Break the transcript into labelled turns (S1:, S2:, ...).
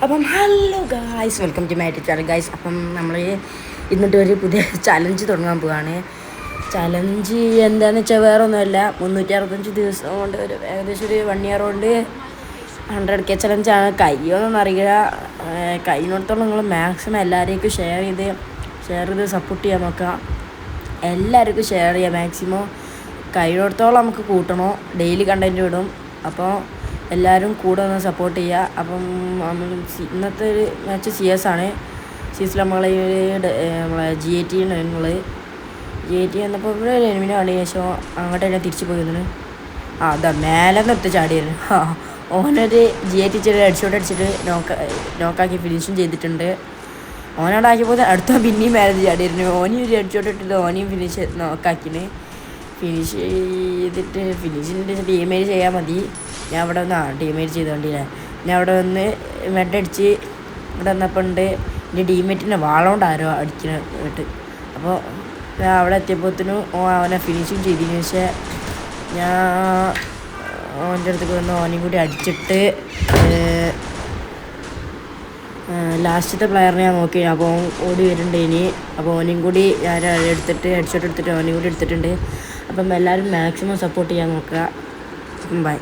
S1: അപ്പം hello guys, welcome to my channel guys. അപ്പം നമ്മൾ ഇന്നിട്ട് ഒരു പുതിയ ചലഞ്ച് തുടങ്ങാൻ പോവുകയാണ്. ചലഞ്ച് എന്താണെന്ന് വെച്ചാൽ വേറെ ഒന്നുമല്ല, 365 ദിവസം കൊണ്ട് ഏകദേശം ഒരു 1 ഇയർ കൊണ്ട് 100K ചലഞ്ചാണ്. കഴിയുമെന്നൊന്നും അറിയില്ല. കഴിയുന്നിടത്തോളം നിങ്ങൾ മാക്സിമം എല്ലാവരേക്കും ഷെയർ ചെയ്ത് സപ്പോർട്ട് ചെയ്യാൻ നോക്കുക. എല്ലാവർക്കും ഷെയർ ചെയ്യുക മാക്സിമം. കഴിയുന്നിടത്തോളം നമുക്ക് കൂട്ടണോ, ഡെയിലി കണ്ടൻറ്റ് വിടും. അപ്പോൾ എല്ലാവരും കൂടെ ഒന്ന് സപ്പോർട്ട് ചെയ്യുക. അപ്പം നമ്മൾ ഇന്നത്തെ ഒരു മാച്ച് CS ആണ്. CS നമ്മളെ GAT നിങ്ങൾ GAT വന്നപ്പോൾ ഇവിടെ ഒരു എനിമിനെ കളിയ ശേഷം അങ്ങോട്ട് തന്നെ തിരിച്ചു പോയി വന്നു. അതാ മേലെ നിർത്തി ചാടിയായിരുന്നു. ഓനൊരു GAT ചെറിയ ഹെഡ്ഷോട്ട് അടിച്ചിട്ട് നോക്കാക്കി ഫിനിഷും ചെയ്തിട്ടുണ്ട്. ഓനോടാക്കിയപ്പോൾ അടുത്ത പിന്നെയും മേലെ ചാടിയായിരുന്നു. ഓനെയും ഒരു ഹെഡ്ഷോട്ട് ഇട്ടിട്ട് ഓനെയും ഫിനിഷ് നോക്കാക്കിന്. ഫിനിഷ് ചെയ്തിട്ട് ഫിനിഷിൻ്റെ ടീമേജ് ചെയ്യാൻ മതി. ഞാൻ ഇവിടെ വന്ന് ടീമേജ് ചെയ്തുകൊണ്ടില്ലേ. ഞാൻ അവിടെ വന്ന് മെഡടിച്ച് ഇവിടെ വന്നപ്പോൾ ഉണ്ട് എൻ്റെ ടീമേറ്റിനെ വാളോണ്ട് ആരോ അടിച്ചിട്ട്. അപ്പോൾ ഞാൻ അവിടെ എത്തിയപ്പോഴത്തേനും അവനെ ഫിനിഷിങ് ചെയ്തതിന് ശേഷം ഞാൻ ഓൻ്റെ അടുത്തേക്ക് വന്ന് ഓനെയും കൂടി അടിച്ചിട്ട് ലാസ്റ്റത്തെ പ്ലെയറിനെ ഞാൻ നോക്കി. അപ്പോൾ ഓടി വരുന്നുണ്ട് ഇനി. അപ്പോൾ ഓനെയും കൂടി ഞാൻ എടുത്തിട്ട് ഹെഡ്ഷോട്ട് എടുത്തിട്ട് ഓനെയും കൂടി എടുത്തിട്ടുണ്ട്. അപ്പം എല്ലാവരും മാക്സിമം സപ്പോർട്ട് ചെയ്യാൻ നോക്കുക. ബൈ.